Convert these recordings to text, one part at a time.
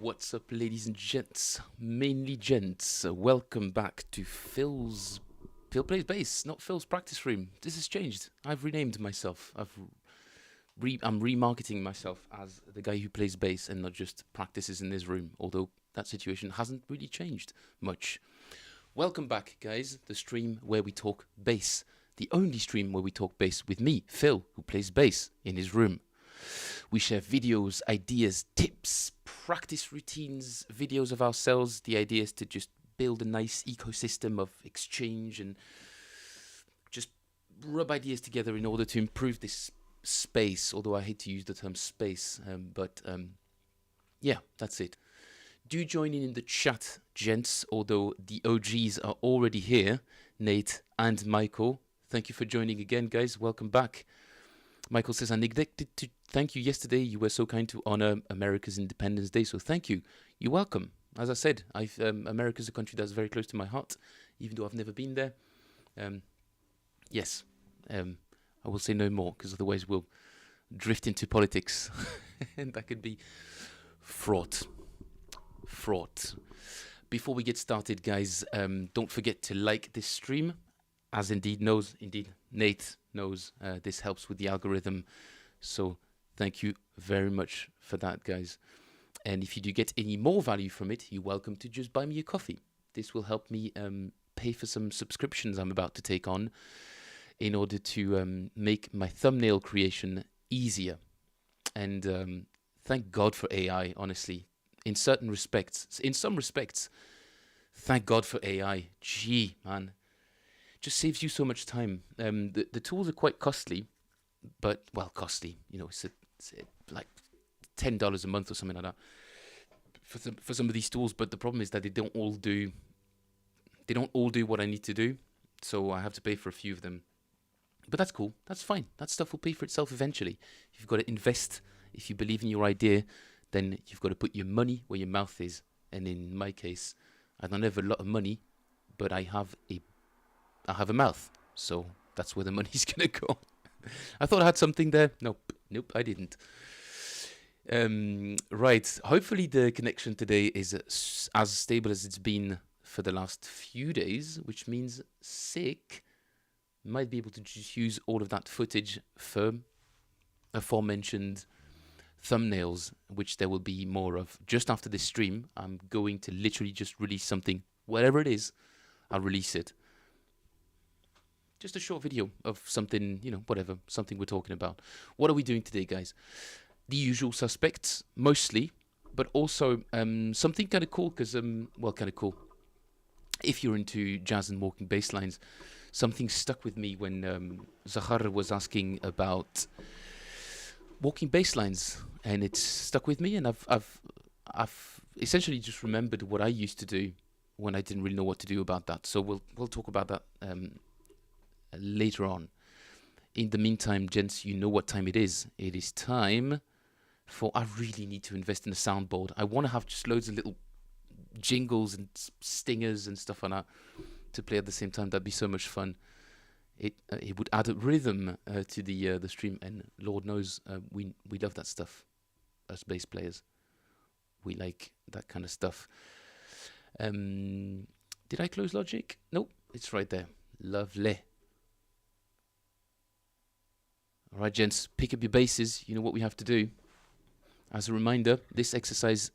What's up, ladies and gents? Mainly gents. Welcome back to Phil Plays Bass, not Phil's practice room. This has changed. I've renamed myself. I'm remarketing myself as the guy who plays bass and not just practices in this room. Although that situation hasn't really changed much. Welcome back, guys. The stream where we talk bass. The only stream where we talk bass with me, Phil, who plays bass in his room. We share videos, ideas, tips, practice routines, videos of ourselves. The idea is to just build a nice ecosystem of exchange and just rub ideas together in order to improve this space. Although I hate to use the term space, yeah, that's it. Do join in the chat, gents, although the OGs are already here, Nate and Michael. Thank you for joining again, guys. Welcome back. Michael says, I neglected to thank you yesterday. You were so kind to honor America's Independence Day. So thank you. You're welcome. As I said, America's a country that's very close to my heart, even though I've never been there. Yes, I will say no more, because otherwise we'll drift into politics. And that could be fraught. Before we get started, guys, don't forget to like this stream. As Nate knows, this helps with the algorithm. So thank you very much for that, guys. And if you do get any more value from it, you're welcome to just buy me a coffee. This will help me pay for some subscriptions I'm about to take on in order to make my thumbnail creation easier. And thank God for AI, honestly. In some respects, thank God for AI. Gee, man. Just saves you so much time. The tools are quite costly, but, well, costly. You know, it's like $10 a month or something like that for some of these tools. But the problem is that they don't all do what I need to do. So I have to pay for a few of them. But that's cool. That's fine. That stuff will pay for itself eventually. You've got to invest. If you believe in your idea, then you've got to put your money where your mouth is. And in my case, I don't have a lot of money, but I have a mouth, so that's where the money's gonna go. I thought I had something there. Nope, I didn't. Right, hopefully the connection today is as stable as it's been for the last few days, which means sick might be able to just use all of that footage for aforementioned thumbnails, which there will be more of. Just after this stream, I'm going to literally just release something, whatever it is, I'll release it. Just a short video of something, whatever, something we're talking about. What are we doing today, guys? The usual suspects, mostly, but also something kind of cool, because, kind of cool. If you're into jazz and walking bass lines, something stuck with me when Zahar was asking about walking bass lines, and it's stuck with me, and I've essentially just remembered what I used to do when I didn't really know what to do about that. So we'll talk about that later on. In the meantime, gents, you know what time it is. It is time for... I really need to invest in a soundboard. I want to have just loads of little jingles and stingers and stuff like that to play at the same time. That'd be so much fun. It would add a rhythm to the stream, and Lord knows we love that stuff. Us bass players, we like that kind of stuff. Did I close Logic? Nope, it's right there. Lovely. All right, gents, pick up your basses. You know what we have to do. As a reminder, this exercise,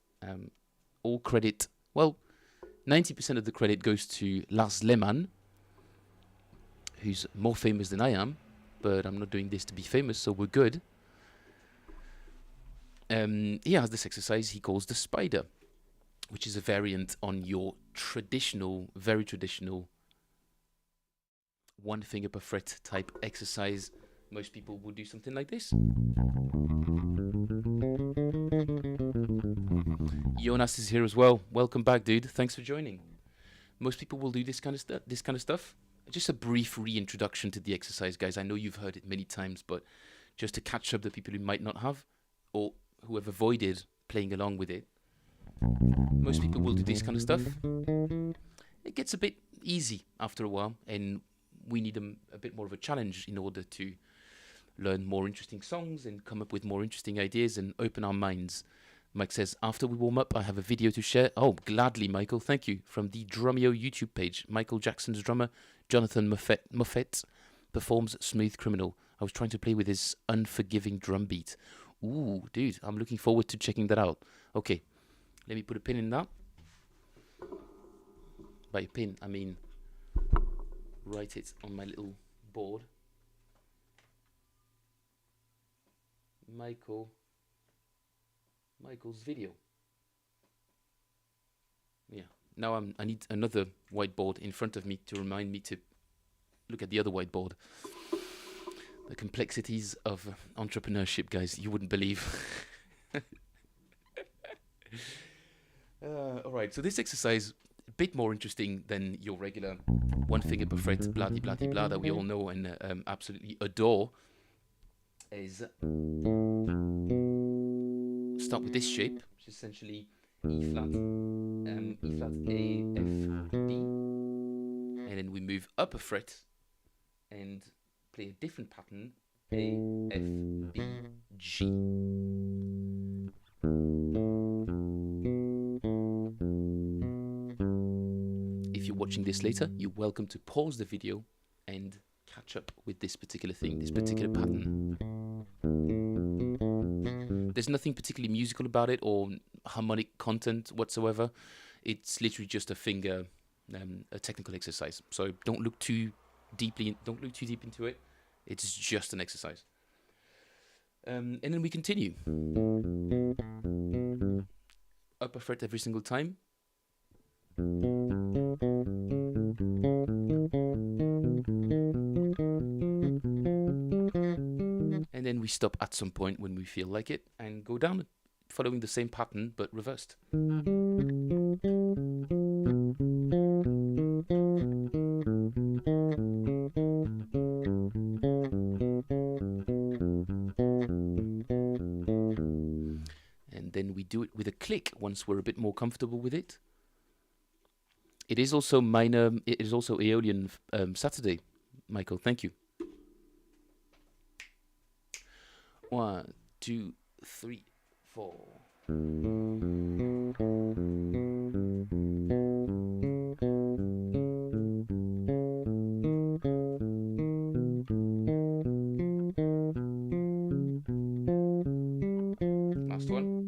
all credit, 90% of the credit goes to Lars Lehmann, who's more famous than I am, but I'm not doing this to be famous, so we're good. He has this exercise he calls the spider, which is a variant on your traditional, very traditional, one finger per fret type exercise. Most people will do something like this. Jonas is here as well. Welcome back, dude. Thanks for joining. Most people will do this kind of stuff. Just a brief reintroduction to the exercise, guys. I know you've heard it many times, but just to catch up the people who might not have, or who have avoided playing along with it. Most people will do this kind of stuff. It gets a bit easy after a while, and we need a bit more of a challenge in order to learn more interesting songs and come up with more interesting ideas and open our minds. Mike says, after we warm up, I have a video to share. Oh, gladly, Michael. Thank you. From the Drumeo YouTube page. Michael Jackson's drummer, Jonathan Moffett, performs Smooth Criminal. I was trying to play with his unforgiving drum beat. Ooh, dude, I'm looking forward to checking that out. Okay, let me put a pin in that. By a pin, I mean write it on my little board. Michael's video. Yeah. Now I need another whiteboard in front of me to remind me to look at the other whiteboard. The complexities of entrepreneurship, guys, you wouldn't believe. All right, so this exercise, a bit more interesting than your regular one finger per fret, blah blah blah blah that we all know and absolutely adore, is start with this shape, which is essentially E flat, A, F, B, and then we move up a fret and play a different pattern, A, F, B, G. If you're watching this later, you're welcome to pause the video and catch up with this particular thing, this particular pattern. There's nothing particularly musical about it or harmonic content whatsoever. It's literally just a finger, a technical exercise. So don't look too deep into it. It's just an exercise. And then we continue. Upper fret every single time. And then we stop at some point when we feel like it and go down, following the same pattern but reversed. And then we do it with a click once we're a bit more comfortable with it. It is also Aeolian Saturday, Michael. Thank you. 1, 2, 3, 4. Last one.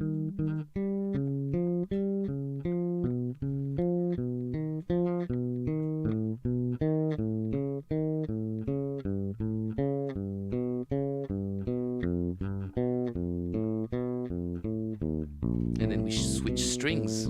And then we switch strings.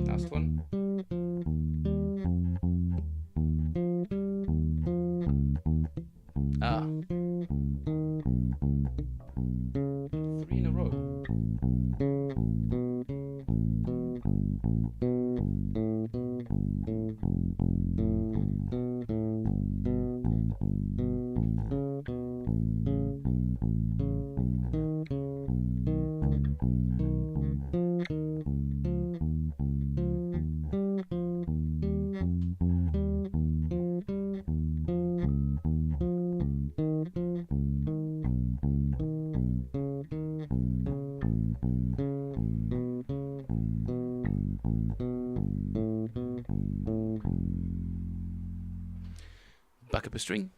Last one. Ah. 3 in a row. Back up a string.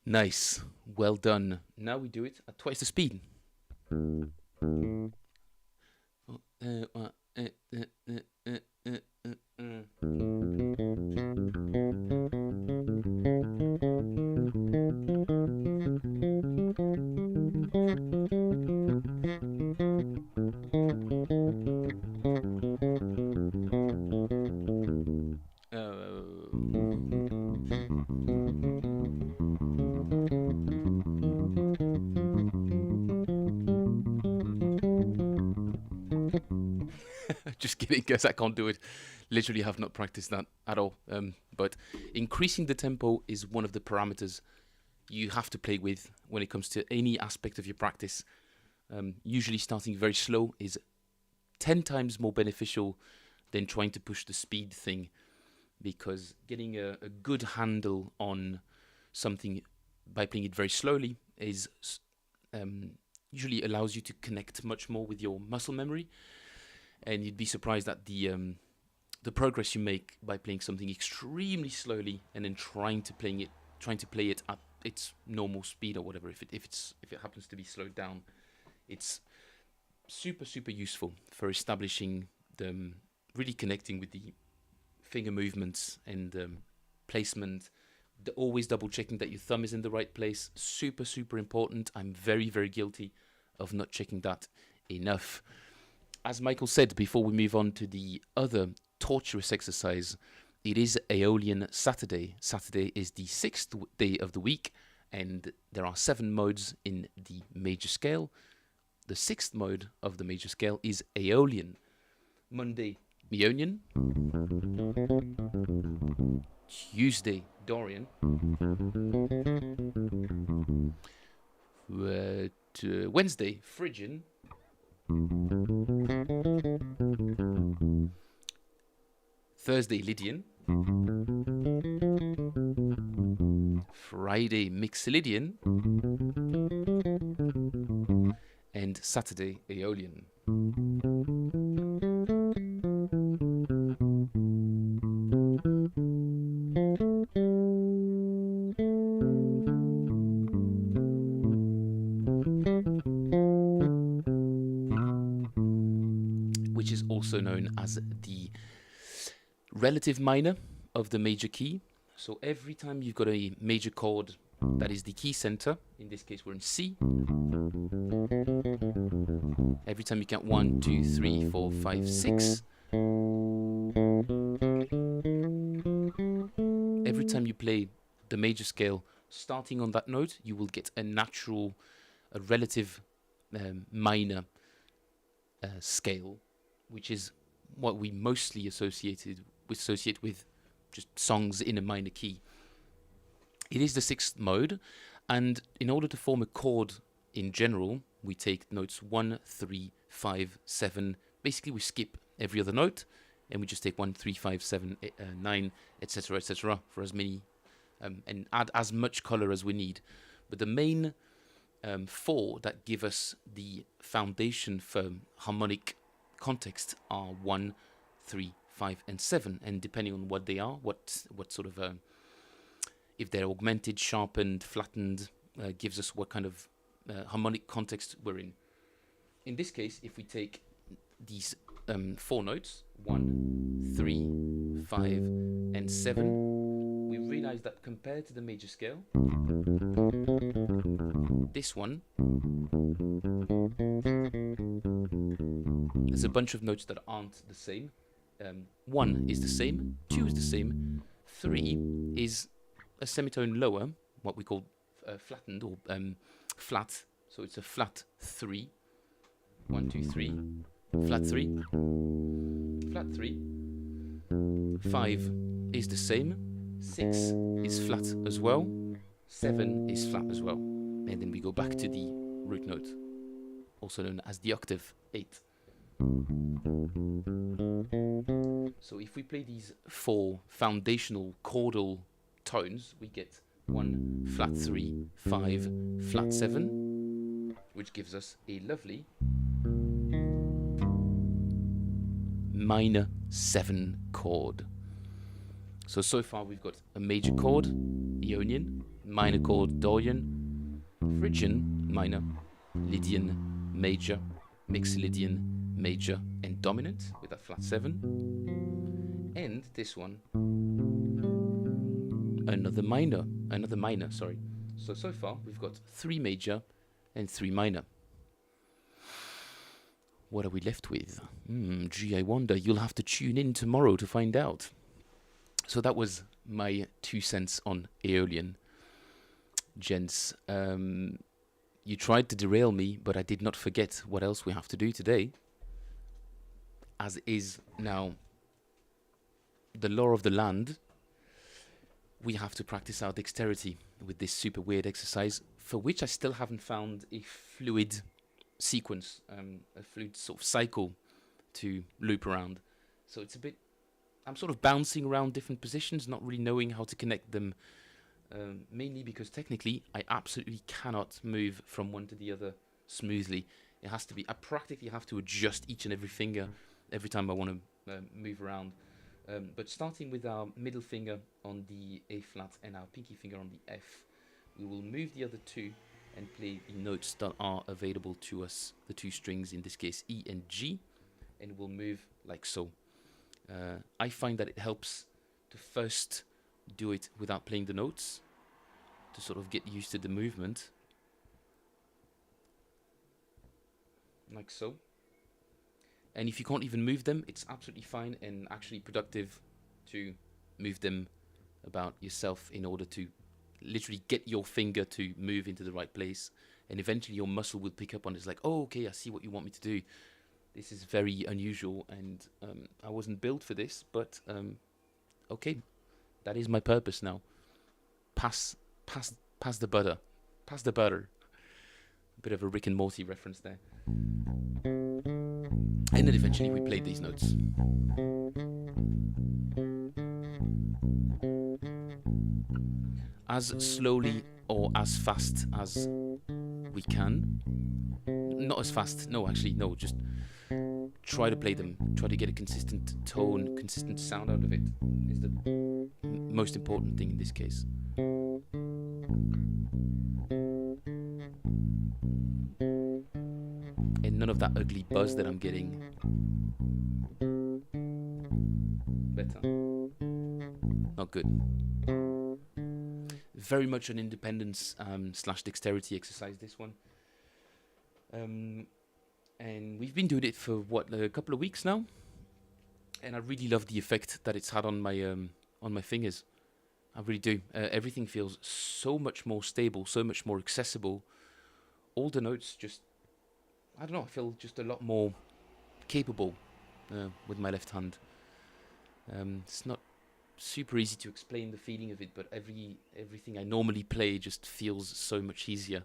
Nice. Well done. Now we do it at twice the speed. Just kidding, guys, I can't do it. Literally have not practiced that at all. But increasing the tempo is one of the parameters you have to play with when it comes to any aspect of your practice. Usually starting very slow is 10 times more beneficial than trying to push the speed thing, because getting a good handle on something by playing it very slowly is usually allows you to connect much more with your muscle memory, and you'd be surprised at the progress you make by playing something extremely slowly and then trying to play it at its normal speed or whatever. If it happens to be slowed down, it's super useful for establishing really connecting with the finger movements and placement. Always double checking that your thumb is in the right place. Super important. I'm very guilty of not checking that enough. As Michael said, before we move on to the other torturous exercise, it is Aeolian Saturday. Saturday is the 6th day of the week, and there are 7 modes in the major scale. The 6th mode of the major scale is Aeolian. Monday, Ionian. Tuesday, Dorian. Wednesday, Phrygian. Thursday, Lydian. Friday, Mixolydian. And Saturday, Aeolian. Which is also known as the relative minor of the major key. So every time you've got a major chord that is the key center, in this case we're in C, every time you count 1, 2, 3, 4, 5, 6, every time you play the major scale starting on that note, you will get a relative minor scale, which is what we mostly associate with just songs in a minor key. It is the 6th mode, and in order to form a chord in general, we take notes 1, 3, 5, 7. Basically, we skip every other note, and we just take 1, 3, 5, 7, 9, etc., for as many, and add as much color as we need. But the main 4 that give us the foundation for harmonic context are 1, 3, 5, and 7, and depending on what they are, what sort of if they're augmented, sharpened, flattened, gives us what kind of harmonic context we're in. In this case, if we take these 4 notes, 1, 3, 5, and 7, we realize that compared to the major scale, this one, there's a bunch of notes that aren't the same. 1 is the same, 2 is the same, 3 is a semitone lower, what we call flattened or flat. So it's a flat 3. 1, 2, 3, flat 3, flat 3. 5 is the same. 6 is flat as well. 7 is flat as well. And then we go back to the root note, also known as the octave 8. So if we play these 4 foundational chordal tones, we get 1, flat 3, 5, flat 7, which gives us a lovely minor 7 chord. So far we've got a major chord, Ionian, minor chord Dorian, Phrygian minor, Lydian major, mixed Lydian major and dominant with that flat 7, and this one another minor, sorry. So far we've got 3 major and 3 minor. What are we left with? Gee, I wonder. You'll have to tune in tomorrow to find out. So that was my 2 cents on Aeolian. Gents, you tried to derail me, but I did not forget what else we have to do today. As is now the law of the land, we have to practice our dexterity with this super weird exercise, for which I still haven't found a fluid sequence, a fluid sort of cycle to loop around. So it's a bit, I'm sort of bouncing around different positions, not really knowing how to connect them, mainly because technically I absolutely cannot move from one to the other smoothly. It has to be, I practically have to adjust each and every finger every time I want to move around. But starting with our middle finger on the A flat and our pinky finger on the F, we will move the other 2 and play the notes that are available to us, the 2 strings, in this case E and G, and we'll move like so. I find that it helps to first do it without playing the notes, to sort of get used to the movement, like so. And if you can't even move them, it's absolutely fine and actually productive to move them about yourself in order to literally get your finger to move into the right place. And eventually your muscle will pick up on it. It's like, oh, okay, I see what you want me to do. This is very unusual, and I wasn't built for this, but okay, that is my purpose now. Pass the butter. Pass the butter. A bit of a Rick and Morty reference there. And then eventually we played these notes. As slowly or as fast as we can. Not as fast, no, actually, no, just try to play them. Try to get a consistent tone, consistent sound out of it is the most important thing in this case. And none of that ugly buzz that I'm getting. Better. Not good. Very much an independence / dexterity exercise, this one. And we've been doing it for what, a couple of weeks now, and I really love the effect that it's had on my fingers. I really do. Everything feels so much more stable, so much more accessible. All the notes just, I don't know, I feel just a lot more capable with my left hand. It's not super easy to explain the feeling of it, but everything I normally play just feels so much easier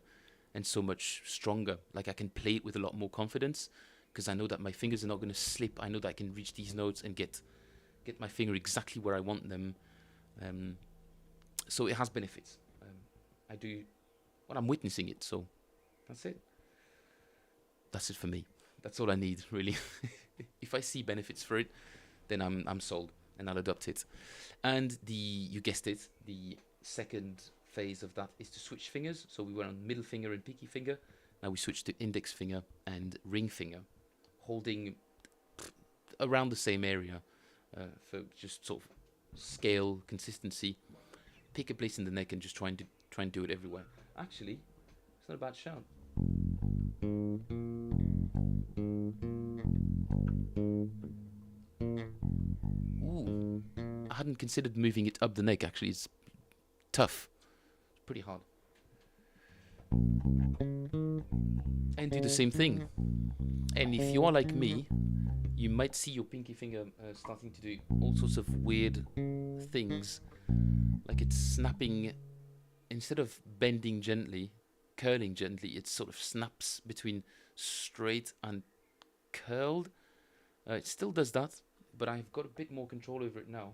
and so much stronger. Like I can play it with a lot more confidence because I know that my fingers are not going to slip. I know that I can reach these notes and get my finger exactly where I want them. So it has benefits. I do, well, I'm witnessing it, so that's it. That's it for me. That's all I need, really. If I see benefits for it, then I'm sold and I'll adopt it. And you guessed it, the second phase of that is to switch fingers. So we were on middle finger and pinky finger. Now we switch to index finger and ring finger, holding around the same area for just sort of scale consistency. Pick a place in the neck and just try and do it everywhere. Actually, it's not a bad shout. Ooh, I hadn't considered moving it up the neck. Actually, it's tough. It's pretty hard. And do the same thing. And if you are like me, you might see your pinky finger starting to do all sorts of weird things. Like it's snapping, instead of bending gently, curling gently, it sort of snaps between straight and curled. It still does that, but I've got a bit more control over it now.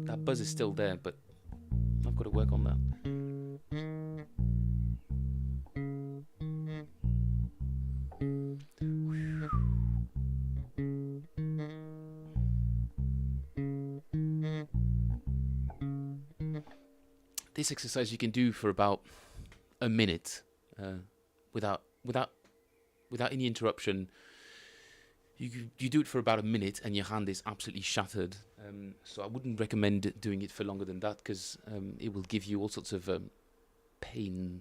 That buzz is still there, but I've got to work on that. This exercise you can do for about a minute without any interruption. You do it for about a minute and your hand is absolutely shattered. So I wouldn't recommend doing it for longer than that, because it will give you all sorts of pain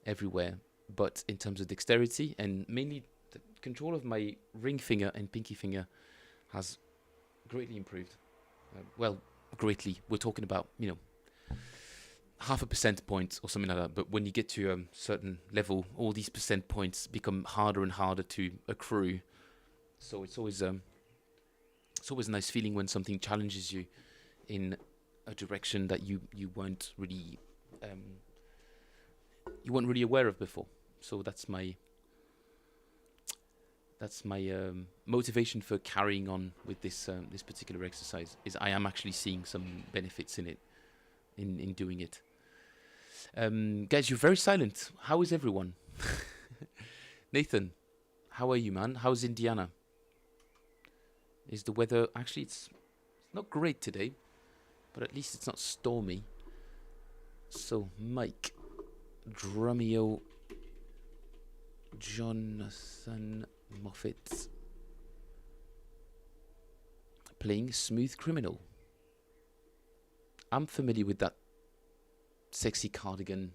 everywhere. But in terms of dexterity and mainly the control of my ring finger and pinky finger has greatly improved. Well, greatly. We're talking about, 0.5% point or something like that. But when you get to a certain level, all these percent points become harder and harder to accrue. So it's always a nice feeling when something challenges you in a direction that you weren't really aware of before. So that's my motivation for carrying on with this particular exercise. Is I am actually seeing some benefits in it, in doing it. Guys, you're very silent. How is everyone? Nathan, how are you, man? How's Indiana? Is the weather... Actually, it's not great today, but at least it's not stormy. So, Mike, Drumeo, Jonathan Moffat, playing Smooth Criminal. I'm familiar with that sexy cardigan.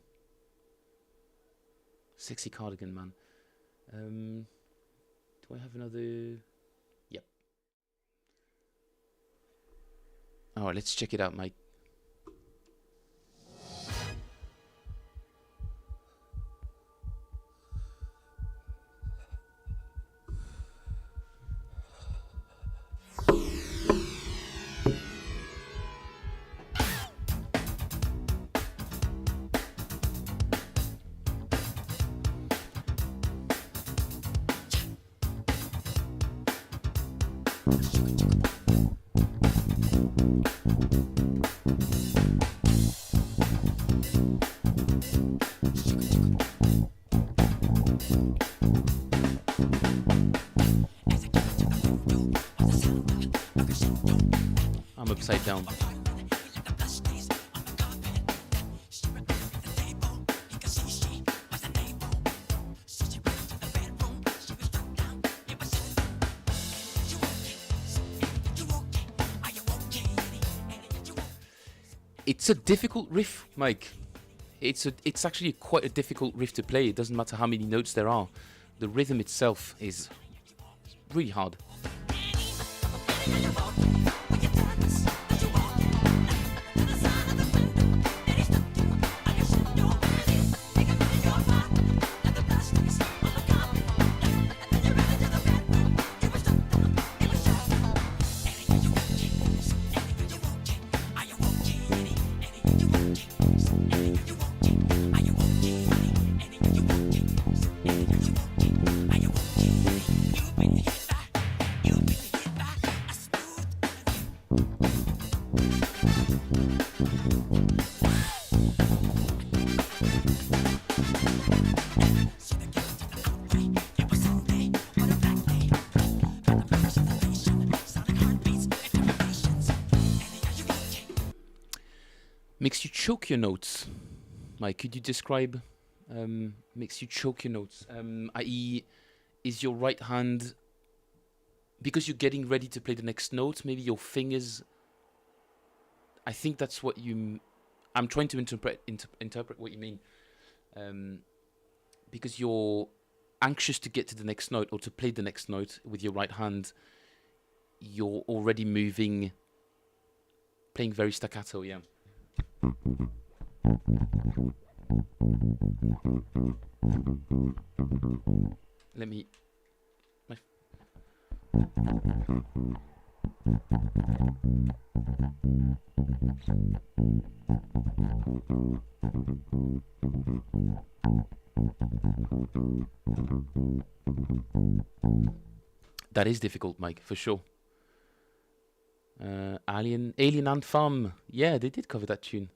Sexy cardigan, man. Do I have another... Yep. Alright, let's check it out, Mike. I'm upside down. It's a difficult riff, Mike. It's actually quite a difficult riff to play. It doesn't matter how many notes there are. The rhythm itself is really hard. Makes you choke your notes. Mike, could you describe makes you choke your notes? I.e., is your right hand, because you're getting ready to play the next note, maybe your fingers... I think that's what you... I'm trying to interpret what you mean. Because you're anxious to get to the next note or to play the next note with your right hand, you're already moving, playing very staccato, yeah. Let me... That is difficult, Mike, for sure. Aeolian Ant Farm. Yeah, they did cover that tune.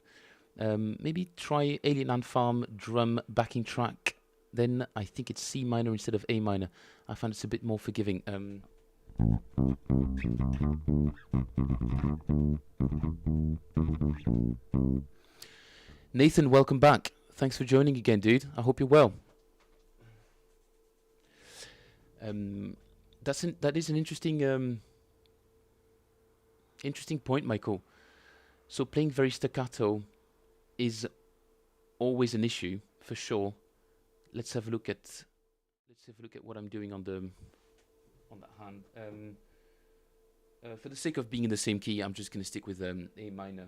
Maybe try Aeolian Ant Farm drum backing track. Then I think it's C minor instead of A minor. I find it's a bit more forgiving. Nathan, welcome back. Thanks for joining again, dude. I hope you're well. That is an interesting point, Michael. So playing very staccato is always an issue for sure. Let's have a look at what I'm doing on that hand. For the sake of being in the same key, I'm just going to stick with A minor.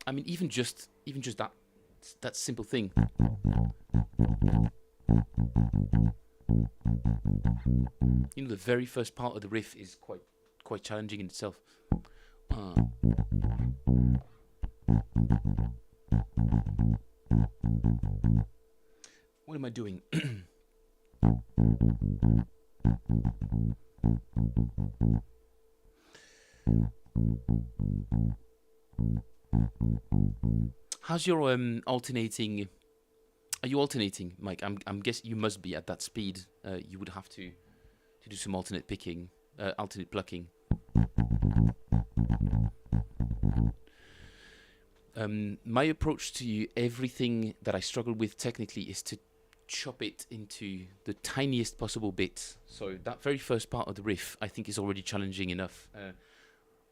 I mean, even just that simple thing. You know, the very first part of the riff is quite challenging in itself. What am I doing? How's your alternating? Are you alternating, Mike? I'm guessing you must be at that speed. You would have to do some alternate picking, alternate plucking. My approach to everything that I struggle with technically is to chop it into the tiniest possible bit. So that very first part of the riff, I think, is already challenging enough.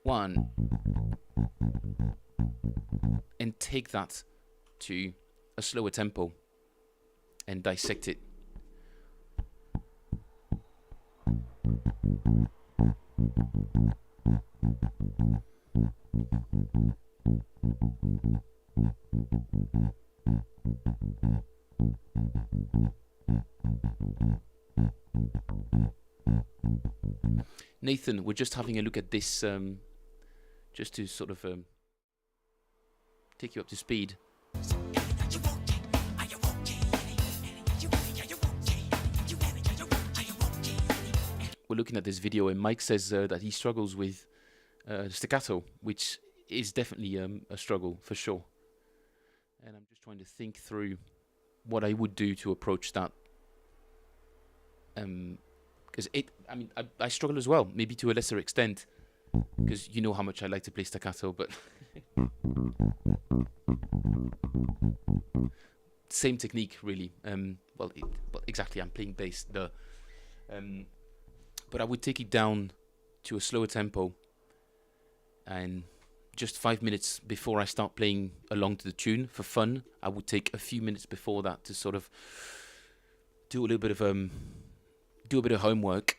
One, and take that to a slower tempo and dissect it. Nathan, we're just having a look at this, just to sort of take you up to speed. We're looking at this video, and Mike says that he struggles with staccato, which is definitely a struggle for sure. And I'm just trying to think through what I would do to approach that. Because I struggle as well, maybe to a lesser extent, because you know how much I like to play staccato, but same technique really. Well, exactly. I'm playing bass, but I would take it down to a slower tempo, and just 5 minutes before I start playing along to the tune for fun, I would take a few minutes before that to sort of do a little bit of homework.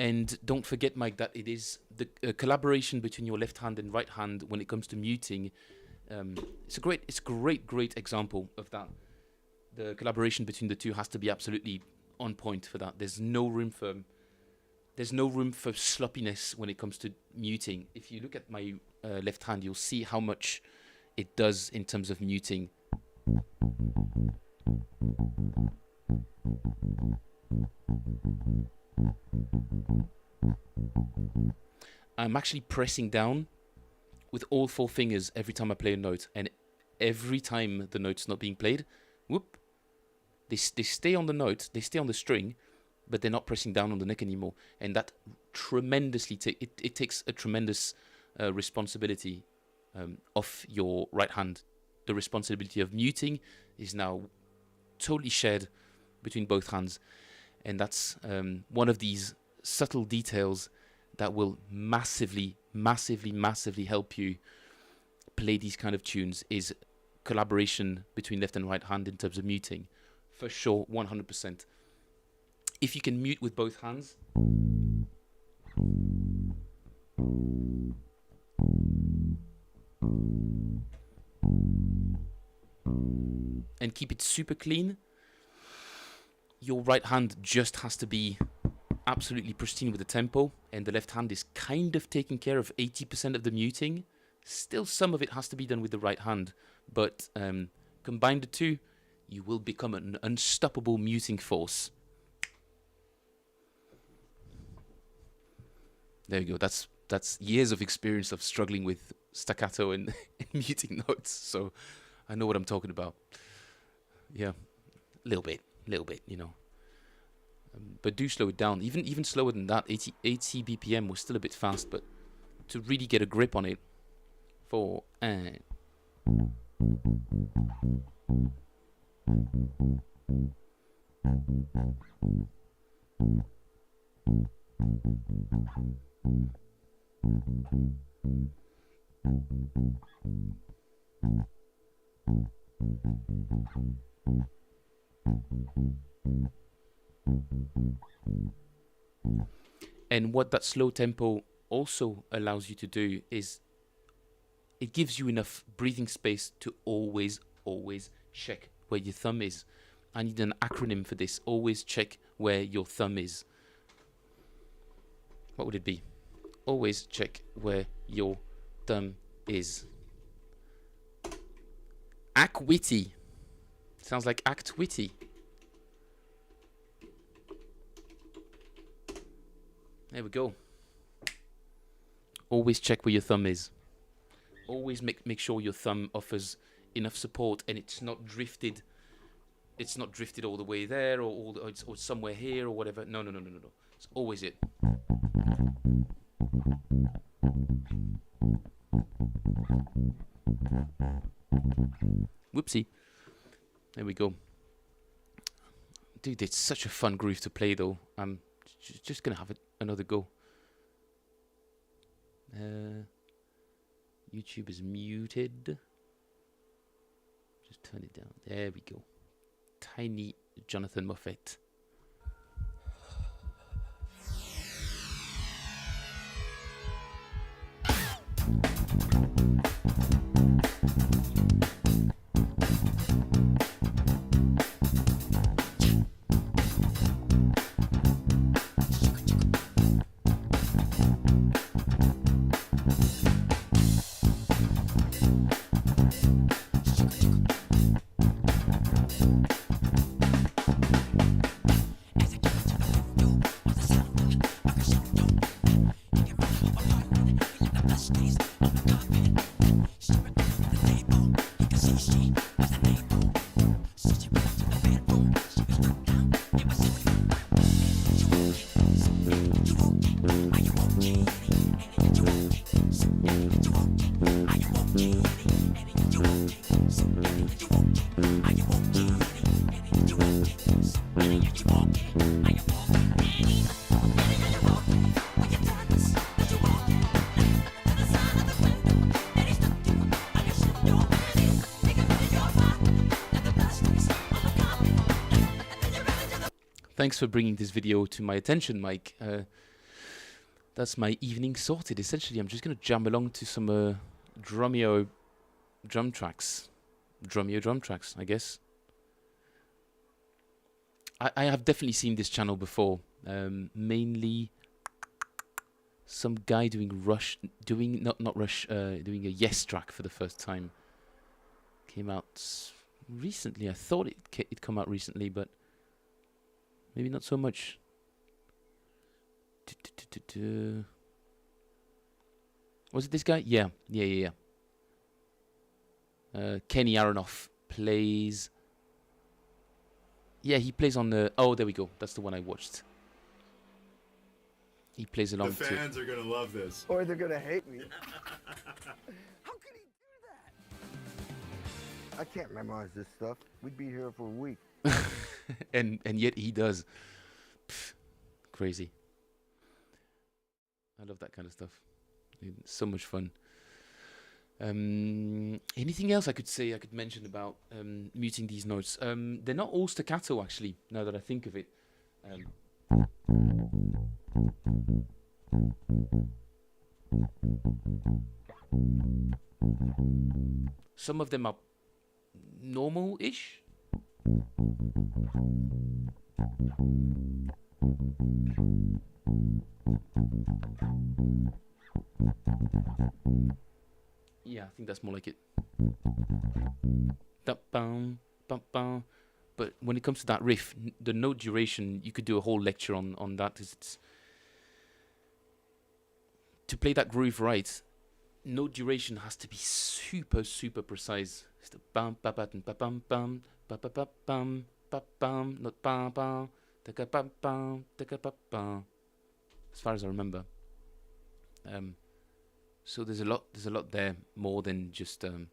And don't forget, Mike, that it is the collaboration between your left hand and right hand when it comes to muting. It's a great example of that. The collaboration between the two has to be absolutely on point for that. There's no room for sloppiness when it comes to muting. If you look at my left hand, you'll see how much it does in terms of muting. I'm actually pressing down with all 4 fingers every time I play a note, and every time the note's not being played, whoop, they stay on the note, they stay on the string, but they're not pressing down on the neck anymore, and that tremendously it takes a tremendous responsibility off your right hand. The responsibility of muting is now totally shared between both hands, and that's one of these subtle details that will massively help you play these kind of tunes, is collaboration between left and right hand in terms of muting. For sure, 100%. If you can mute with both hands, and keep it super clean, your right hand just has to be absolutely pristine with the tempo, and the left hand is kind of taking care of 80% of the muting. Still, some of it has to be done with the right hand, but combine the two, you will become an unstoppable muting force. There you go. That's years of experience of struggling with staccato and muting notes, so I know what I'm talking about. Yeah, a little bit, you know. But do slow it down. Even slower than that. 80 BPM was still a bit fast, but to really get a grip on it. 4 and. And what that slow tempo also allows you to do is it gives you enough breathing space to always check where your thumb is. I need an acronym for this. Always check where your thumb is. What would it be? Always check where your thumb is. Act witty. Sounds like act witty. There we go. Always check where your thumb is. Always make sure your thumb offers enough support and it's not drifted. It's not drifted all the way there or somewhere here or whatever. No. It's always it. Whoopsie. There we go. Dude, it's such a fun groove to play though. I'm just gonna have another go. YouTube is muted. Just turn it down. There we go. Tiny Jonathan Moffat. Thanks for bringing this video to my attention, Mike. That's my evening sorted. Essentially, I'm just going to jam along to some Drumeo drum tracks. Drumeo drum tracks, I guess. I have definitely seen this channel before. Mainly some guy doing doing a Yes track for the first time. Came out recently. I thought it'd come out recently, but maybe not so much. Was it this guy? Yeah. Kenny Aronoff plays. Yeah, he plays on the. Oh, there we go. That's the one I watched. He plays along. The fans are gonna love this, or they're gonna hate me. How could he do that? I can't memorize this stuff. We'd be here for a week. and yet he does. Pfft, crazy. I love that kind of stuff. It's so much fun. Anything else I could mention about muting these notes? They're not all staccato actually, now that I think of it. Some of them are normal-ish. Yeah, I think that's more like it. But when it comes to that riff, the note duration, you could do a whole lecture on that. It's to play that groove right, note duration has to be super, super precise. It's the bum ba ba ba bum bum ba ba ba bum, not bum bum, da bum bum, da bum. As far as I remember. So there's a lot there more than just the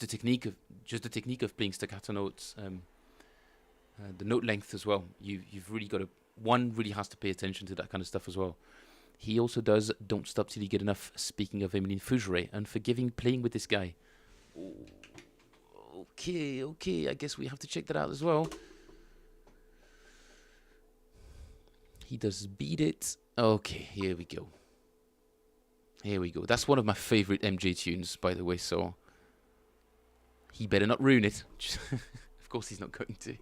technique of playing staccato notes. The note length as well. You've really got to, one really has to pay attention to that kind of stuff as well. He also does Don't Stop Till You Get Enough, speaking of Aeolian Fougere, unforgiving playing with this guy. Ooh, okay, I guess we have to check that out as well. He does Beat It. Okay, here we go. That's one of my favorite MJ tunes, by the way, so he better not ruin it. Of course he's not going to.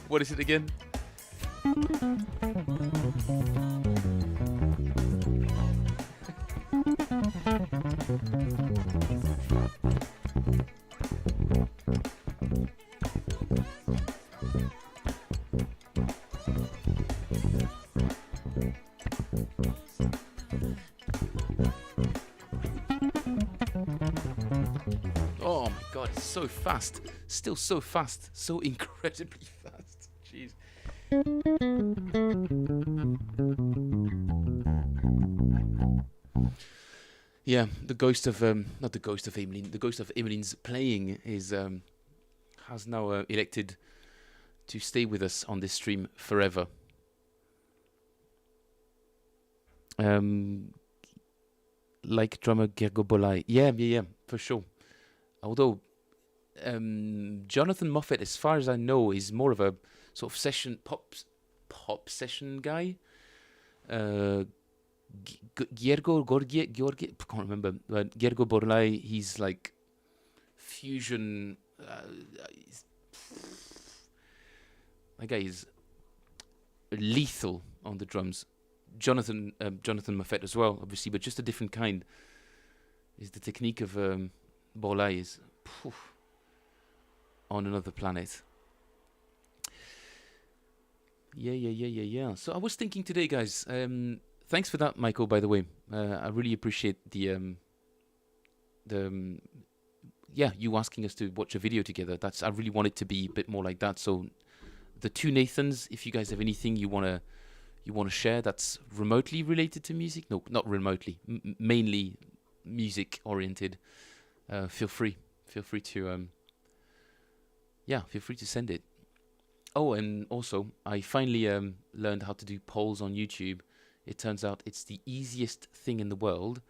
What is it again? Oh my god, it's so fast. Still so fast. So incredibly fast. Jeez. Yeah, the ghost of not the ghost of Aeolian, the ghost of Aeolian's playing is has now elected to stay with us on this stream forever. Like drummer Gergo Bolai. Yeah, for sure. Although Jonathan Moffat, as far as I know, is more of a sort of session pop session guy. Gergo Georgi, I can't remember. But Gergo Borlai, he's like fusion. That guy is lethal on the drums. Jonathan Moffat as well, obviously, but just a different kind. Is the technique of Borlai is on another planet. Yeah. So I was thinking today, guys. Thanks for that, Michael. By the way, I really appreciate the you asking us to watch a video together. I really want it to be a bit more like that. So the two Nathans, if you guys have anything you wanna share that's remotely related to music, no, not remotely, mainly music oriented, feel free to send it. Oh, and also I finally learned how to do polls on YouTube. It turns out it's the easiest thing in the world.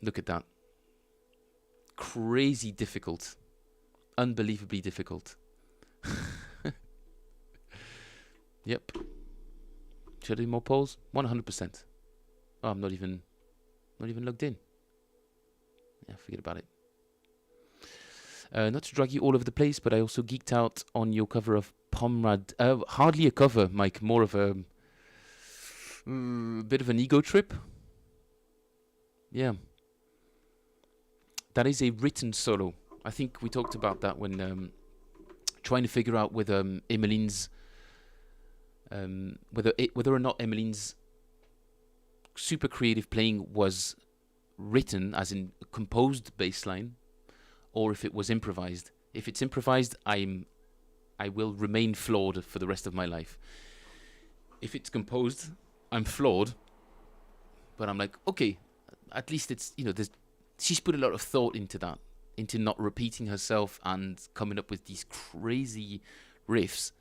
Look at that. Crazy difficult. Unbelievably difficult. Yep. Should I do more polls? 100%. Oh, I'm not even logged in. Yeah, forget about it. Not to drag you all over the place, but I also geeked out on your cover of Pomrad. Hardly a cover, Mike. More of a bit of an ego trip. Yeah. That is a written solo. I think we talked about that when trying to figure out whether Aeolian's whether or not Aeolian's super creative playing was written, as in composed bass line, or if it was improvised. If it's improvised, I'm I will remain flawed for the rest of my life. If it's composed, I'm flawed, but I'm like, okay, at least it's, she's put a lot of thought into that, into not repeating herself and coming up with these crazy riffs.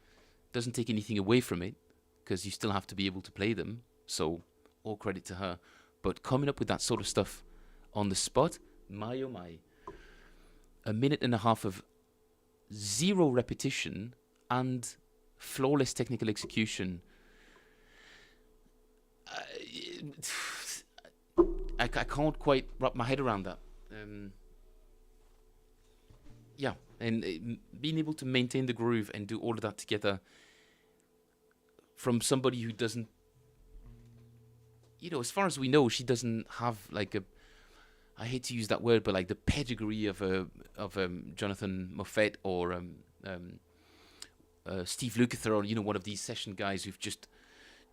Doesn't take anything away from it, because you still have to be able to play them, so all credit to her. But coming up with that sort of stuff on the spot, my oh my. A minute and a half of zero repetition and flawless technical execution. I can't quite wrap my head around that. Yeah, and being able to maintain the groove and do all of that together from somebody who doesn't, as far as we know, she doesn't have like I hate to use that word, but like the pedigree of Jonathan Moffett or Steve Lukather, or one of these session guys who've just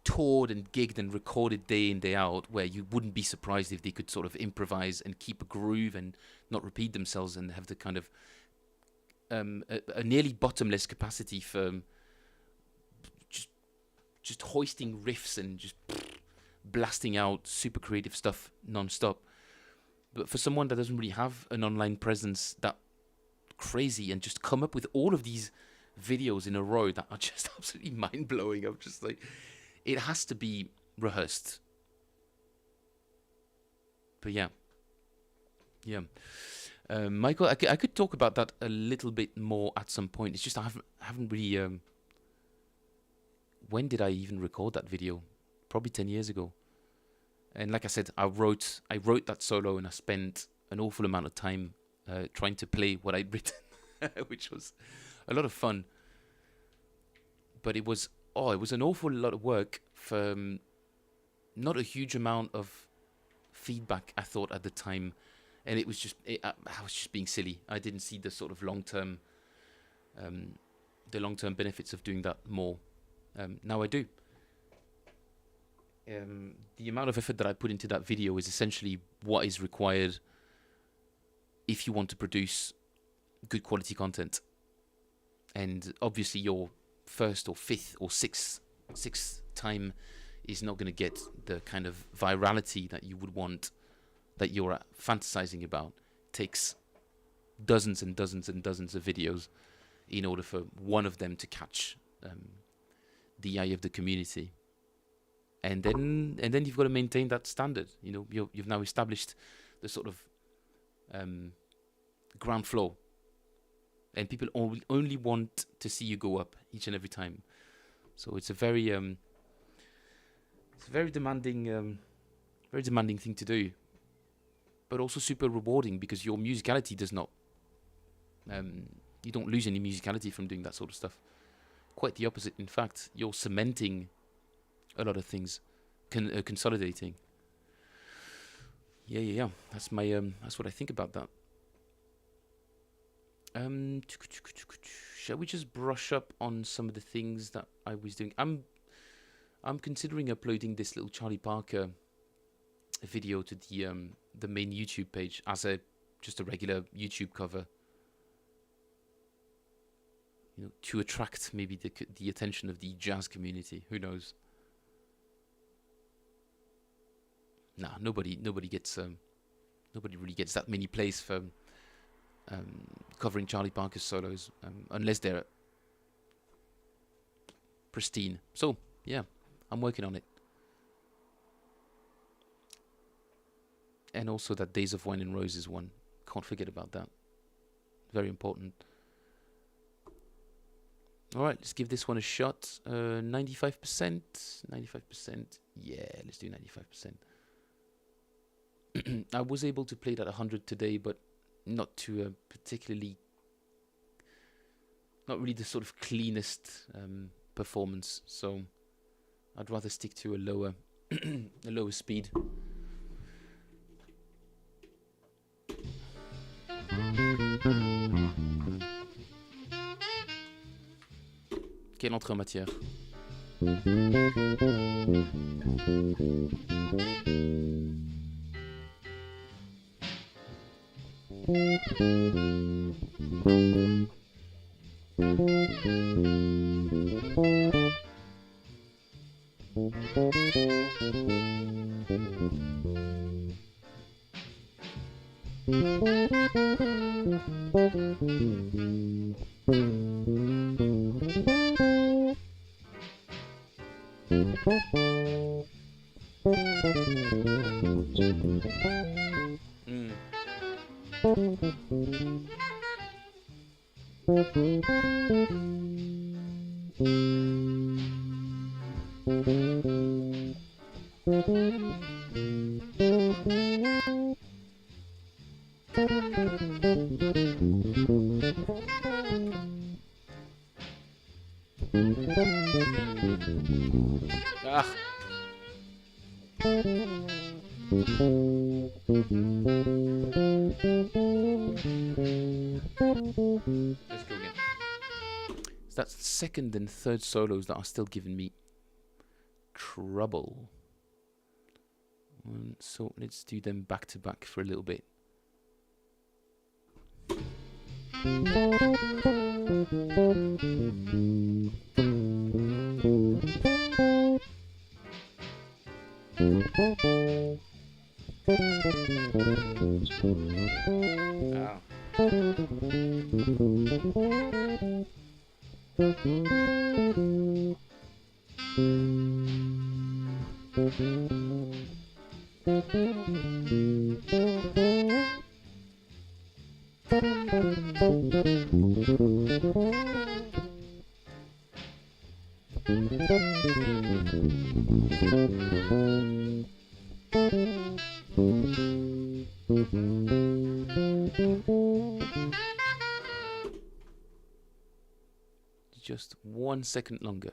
toured and gigged and recorded day in, day out, where you wouldn't be surprised if they could sort of improvise and keep a groove and not repeat themselves and have the kind of a nearly bottomless capacity for just hoisting riffs and just blasting out super creative stuff non-stop. But for someone that doesn't really have an online presence that crazy and just come up with all of these videos in a row that are just absolutely mind-blowing, I'm just like, it has to be rehearsed. But yeah. Michael, I could talk about that a little bit more at some point. It's just I haven't really. When did I even record that video? Probably 10 years ago. And like I said, I wrote that solo, and I spent an awful amount of time trying to play what I'd written, which was a lot of fun. But it was an awful lot of work for not a huge amount of feedback, I thought, at the time. And it was just, I was just being silly. I didn't see the sort of long-term benefits of doing that more. Now I do. The amount of effort that I put into that video is essentially what is required if you want to produce good quality content. And obviously your first or fifth or sixth time is not going to get the kind of virality that you would want, that you're fantasizing about. It takes dozens and dozens and dozens of videos in order for one of them to catch the eye of the community. And then you've got to maintain that standard. You've now established the sort of ground floor, and people only want to see you go up each and every time. So it's a very demanding thing to do, but also super rewarding, because your musicality does not. You don't lose any musicality from doing that sort of stuff. Quite the opposite. In fact, you're cementing a lot of things, consolidating. Yeah. That's my that's what I think about that. Shall we just brush up on some of the things that I was doing? I'm considering uploading this little Charlie Parker video to the main YouTube page as just a regular YouTube cover. To attract maybe the attention of the jazz community. Who knows? Nah, nobody really gets that many plays for covering Charlie Parker's solos, unless they're pristine. So yeah, I'm working on it. And also that Days of Wine and Roses one, can't forget about that. Very important. All right, let's give this one a shot. 95%. 95%. Yeah, let's do 95%. I was able to play that 100 today, but not to a particularly, not really the sort of cleanest performance. So I'd rather stick to a lower, a lower speed. Quelle entrée en matière? Ah. Let's go again. So that's the second and third solos that are still giving me trouble. So let's do them back to back for a little bit. Just 1 second longer.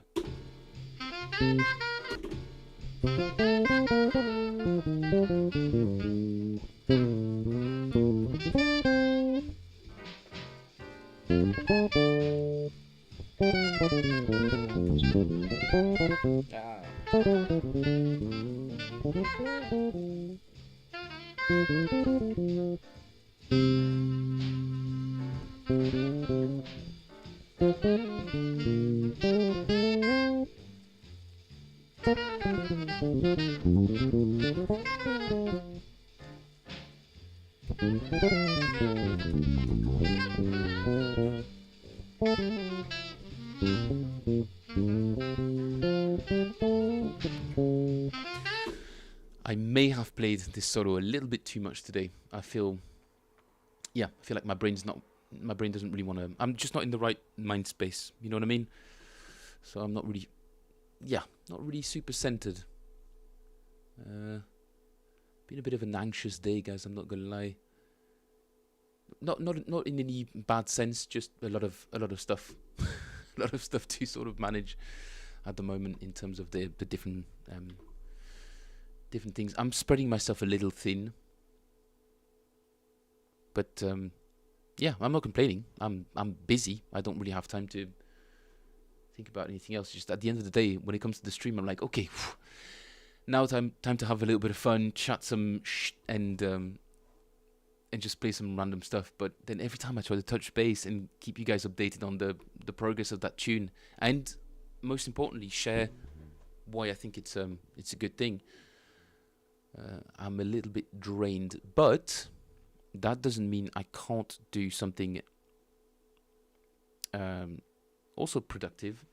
I may have played this solo a little bit too much today. I feel like my brain doesn't really want to. I'm just not in the right mind space. You know what I mean? So I'm not really, not really super centered. Been a bit of an anxious day, guys. I'm not gonna lie. Not in any bad sense. Just a lot of stuff, a lot of stuff to sort of manage at the moment in terms of the different things. I'm spreading myself a little thin, but I'm not complaining. I'm busy. I don't really have time to think about anything else. Just at the end of the day, when it comes to the stream, I'm like, okay, now time to have a little bit of fun, chat some and just play some random stuff. But then every time I try to touch base and keep you guys updated on the progress of that tune, and most importantly, share why I think it's a good thing. I'm a little bit drained, but that doesn't mean I can't do something also productive,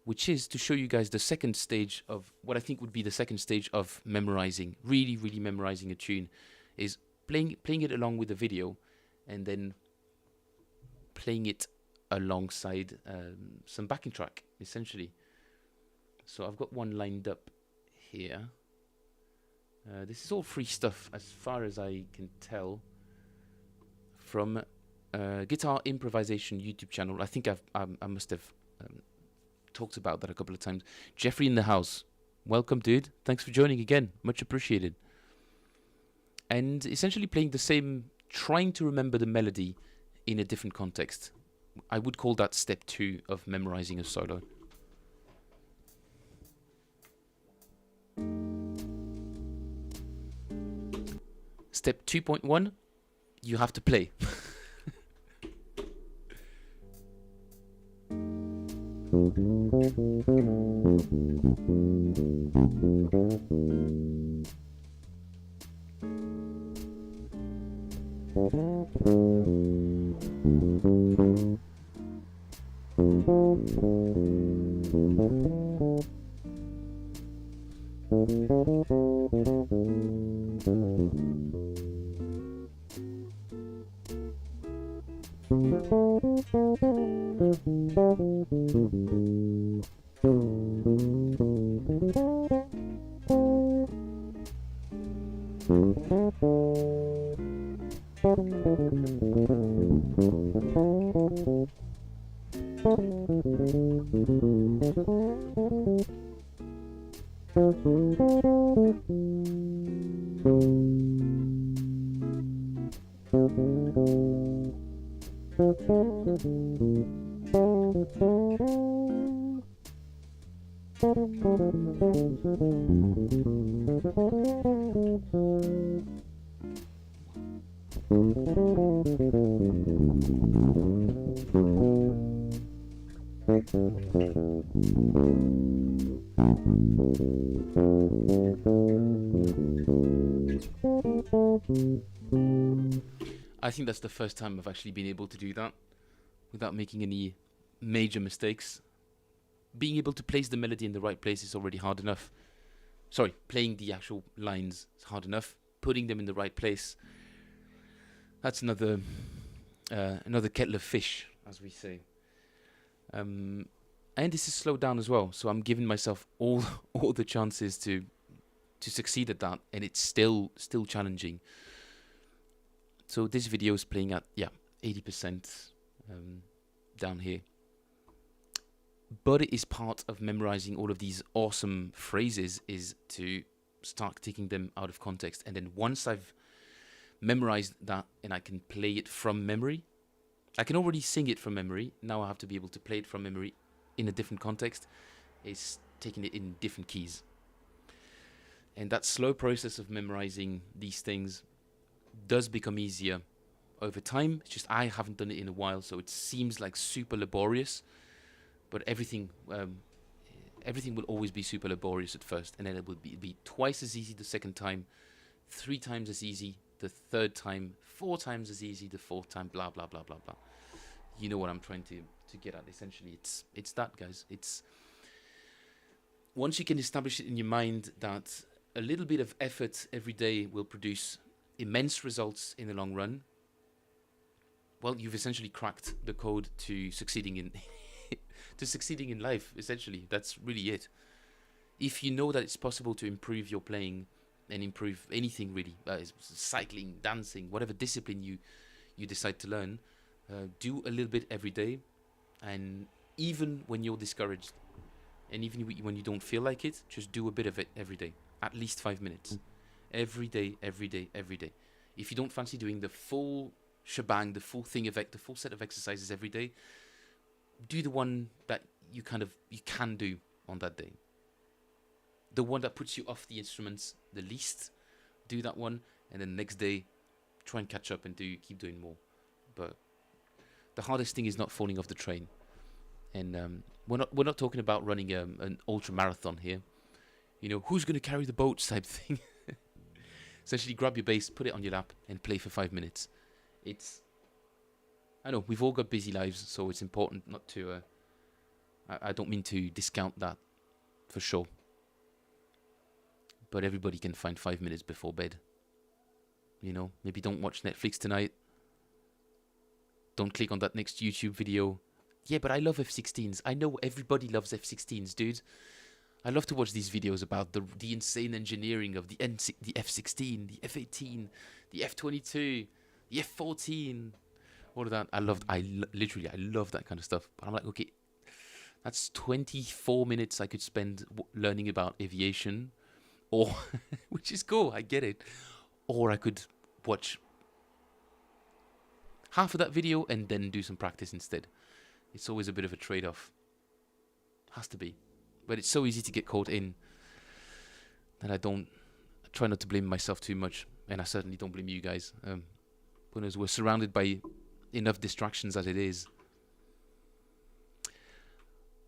which is to show you guys the second stage of what I think would be the second stage of memorizing, really memorizing a tune, is playing it along with the video, and then playing it alongside some backing track, essentially. So I've got one lined up here. This is all free stuff as far as I can tell from Guitar Improvisation YouTube channel. I think I must have talked about that a couple of times. Jeffrey in the house. Welcome, dude. Thanks for joining again. Much appreciated. And essentially playing the same, trying to remember the melody in a different context. I would call that step 2 of memorizing a solo. Step 2.1, you have to play. I think that's the first time I've actually been able to do that without making any major mistakes. Being able to place the melody in the right place is already hard enough. Sorry, playing the actual lines is hard enough. Putting them in the right place, that's another kettle of fish, as we say. And this is slowed down as well, so I'm giving myself all the chances to succeed at that, and it's still challenging. So this video is playing at 80% down here. But it is part of memorizing all of these awesome phrases is to start taking them out of context. And then once I've memorized that and I can play it from memory, I can already sing it from memory. Now I have to be able to play it from memory in a different context. It's taking it in different keys. And that slow process of memorizing these things does become easier over time. It's just I haven't done it in a while, so it seems like super laborious. But everything will always be super laborious at first, and then it will be twice as easy the second time, 3 times as easy the third time, 4 times as easy the fourth time, blah blah blah blah blah. You know what I'm trying to get at. Essentially, it's that, guys. It's once you can establish it in your mind that a little bit of effort every day will produce immense results in the long run. Well, you've essentially cracked the code to succeeding in succeeding in life. Essentially, that's really it. If you know that it's possible to improve your playing and improve anything really, cycling, dancing, whatever discipline you decide to learn, do a little bit every day, and even when you're discouraged, and even when you don't feel like it, just do a bit of it every day, at least 5 minutes, every day, every day, every day. If you don't fancy doing the full shebang, the full set of exercises every day, do the one that you can do on that day. The one that puts you off the instruments the least, do that one, and then the next day try and catch up and keep doing more. But the hardest thing is not falling off the train. And we're not talking about running an ultra marathon here. You know, who's going to carry the boats type thing. Essentially, grab your bass, put it on your lap, and play for 5 minutes. I know we've all got busy lives, so it's important not to. I don't mean to discount that, for sure. But everybody can find 5 minutes before bed. You know, maybe don't watch Netflix tonight. Don't click on that next YouTube video. Yeah, but I love F-16s. I know everybody loves F-16s, dude. I love to watch these videos about the insane engineering of the F-16, the F-18, the F-22, the F-14, all of that. I love that kind of stuff. But I'm like, okay, that's 24 minutes I could spend learning about aviation, or which is cool, I get it. Or I could watch half of that video and then do some practice instead. It's always a bit of a trade-off. Has to be. But it's so easy to get caught in that I try not to blame myself too much. And I certainly don't blame you guys. Because we're surrounded by enough distractions as it is.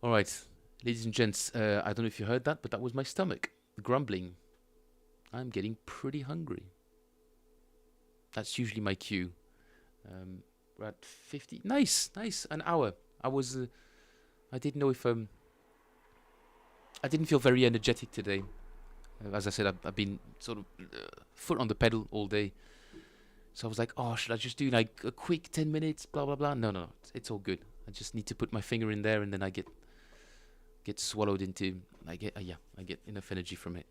All right, ladies and gents, I don't know if you heard that, but that was my stomach grumbling. I'm getting pretty hungry. That's usually my cue. We're at 50. Nice, nice. An hour. I didn't know if I didn't feel very energetic today. As I said, I've been sort of foot on the pedal all day. So I was like, oh, should I just do like a quick 10 minutes, blah, blah, blah. No, it's all good. I just need to put my finger in there and then I get swallowed into, I get enough energy from it.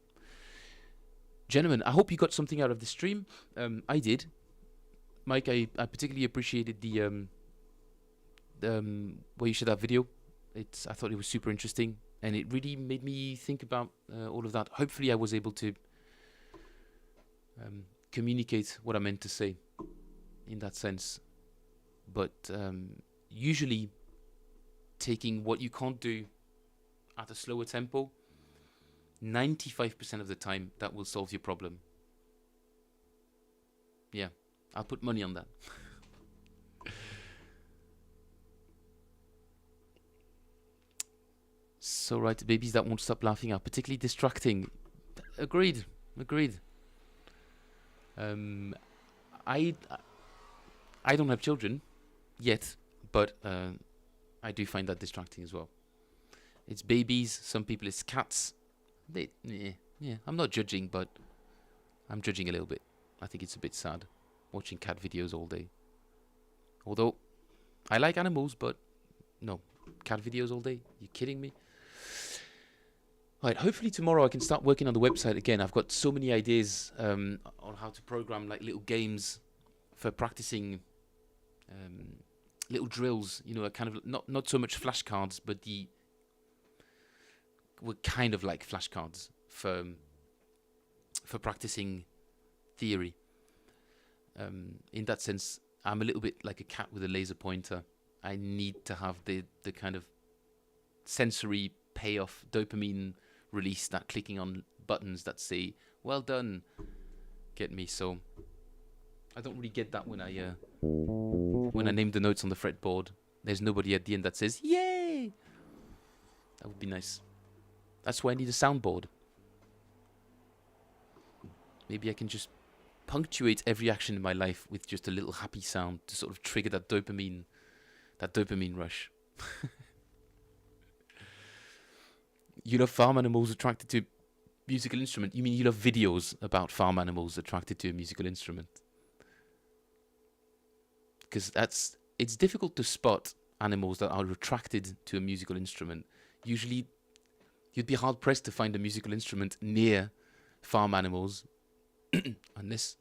Gentlemen, I hope you got something out of the stream. I did. Mike, I particularly appreciated the where you shared that video. I thought it was super interesting, and it really made me think about all of that. Hopefully, I was able to communicate what I meant to say in that sense. But usually, taking what you can't do at a slower tempo, 95% of the time, that will solve your problem. Yeah, I'll put money on that. So right, babies that won't stop laughing are particularly distracting. Agreed. I don't have children yet, but I do find that distracting as well. It's babies. Some people it's cats. Yeah. I'm not judging, but I'm judging a little bit. I think it's a bit sad watching cat videos all day. Although I like animals, but no, cat videos all day. You kidding me? Right, hopefully tomorrow I can start working on the website again. I've got so many ideas on how to program like little games for practicing little drills, you know, kind of not so much flashcards, but were kind of like flashcards for practicing theory. In that sense, I'm a little bit like a cat with a laser pointer. I need to have the kind of sensory payoff, dopamine release, that clicking on buttons that say well done get me. So I don't really get that when I name the notes on the fretboard. There's nobody at the end that says yay. That would be nice. That's why I need a soundboard. Maybe I can just punctuate every action in my life with just a little happy sound to sort of trigger that dopamine rush. You love farm animals attracted to musical instrument. You mean you love videos about farm animals attracted to a musical instrument? Because it's difficult to spot animals that are attracted to a musical instrument. Usually, you'd be hard pressed to find a musical instrument near farm animals, unless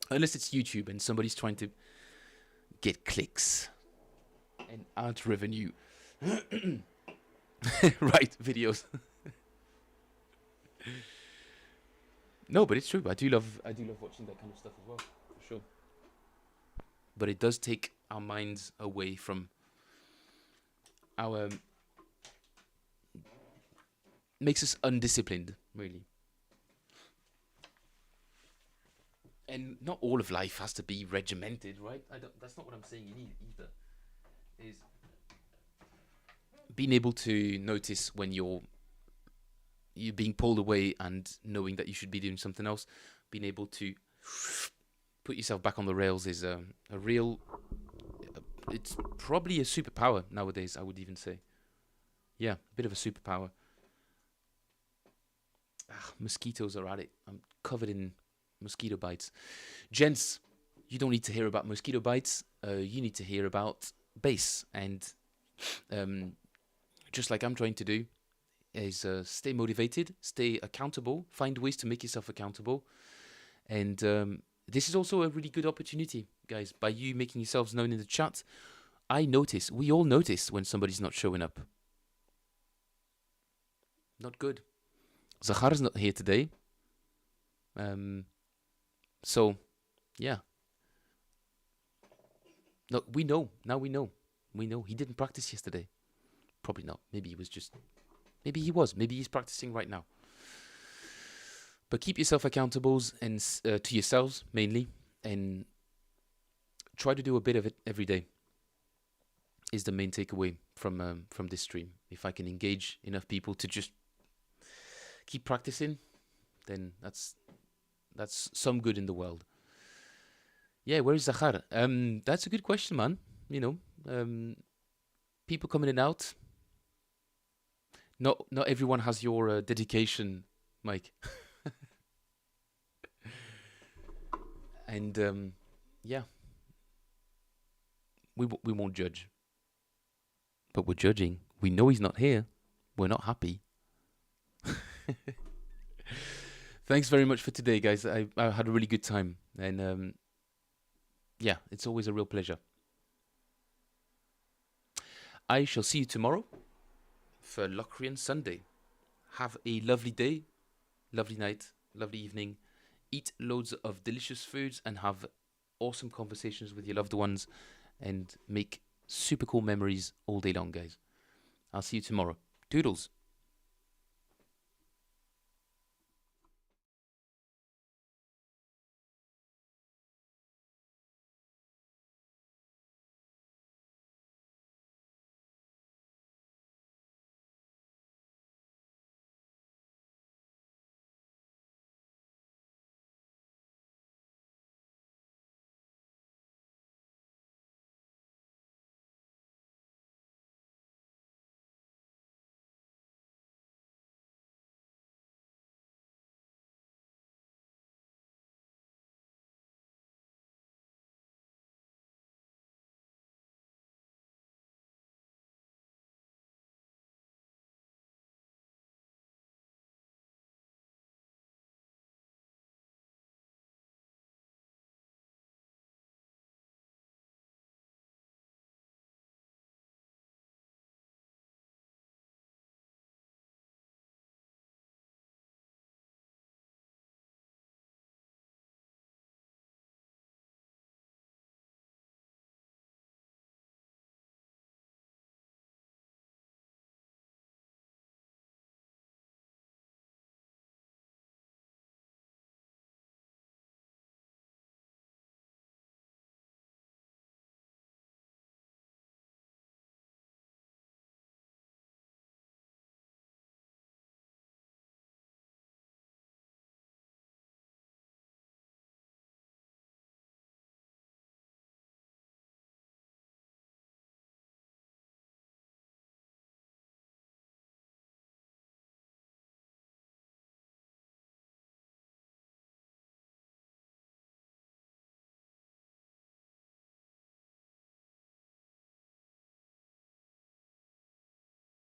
it's YouTube and somebody's trying to get clicks and ad revenue. Right, videos. No, but it's true. I do love watching that kind of stuff as well, for sure. But it does take our minds away from our makes us undisciplined, really. And not all of life has to be regimented, right? That's not what I'm saying you need either. Is being able to notice when you're being pulled away and knowing that you should be doing something else. Being able to put yourself back on the rails is a real. It's probably a superpower nowadays, I would even say. Yeah, a bit of a superpower. Mosquitoes are at it. I'm covered in mosquito bites. Gents, you don't need to hear about mosquito bites. You need to hear about bass. And just like I'm trying to do, is stay motivated, stay accountable, find ways to make yourself accountable. And this is also a really good opportunity, guys. By you making yourselves known in the chat, we all notice when somebody's not showing up. Not good. Zakhar's not here today. So, yeah. No, we know. Now we know. We know. He didn't practice yesterday. Probably not. Maybe he was. Maybe he's practicing right now. But keep yourself accountable and to yourselves, mainly. And try to do a bit of it every day. Is the main takeaway. from this stream. If I can engage enough people to just keep practicing, then that's some good in the world. Yeah, where is Zachar? That's a good question, man. You know, people coming in and out. Not everyone has your dedication, Mike. And yeah, we won't judge, but we're judging. We know he's not here. We're not happy. Thanks very much for today, guys. I had a really good time, and yeah, it's always a real pleasure. I shall see you tomorrow for Locrian Sunday. Have a lovely day, lovely night, lovely evening. Eat loads of delicious foods and have awesome conversations with your loved ones and make super cool memories all day long, guys. I'll see you tomorrow. Toodles.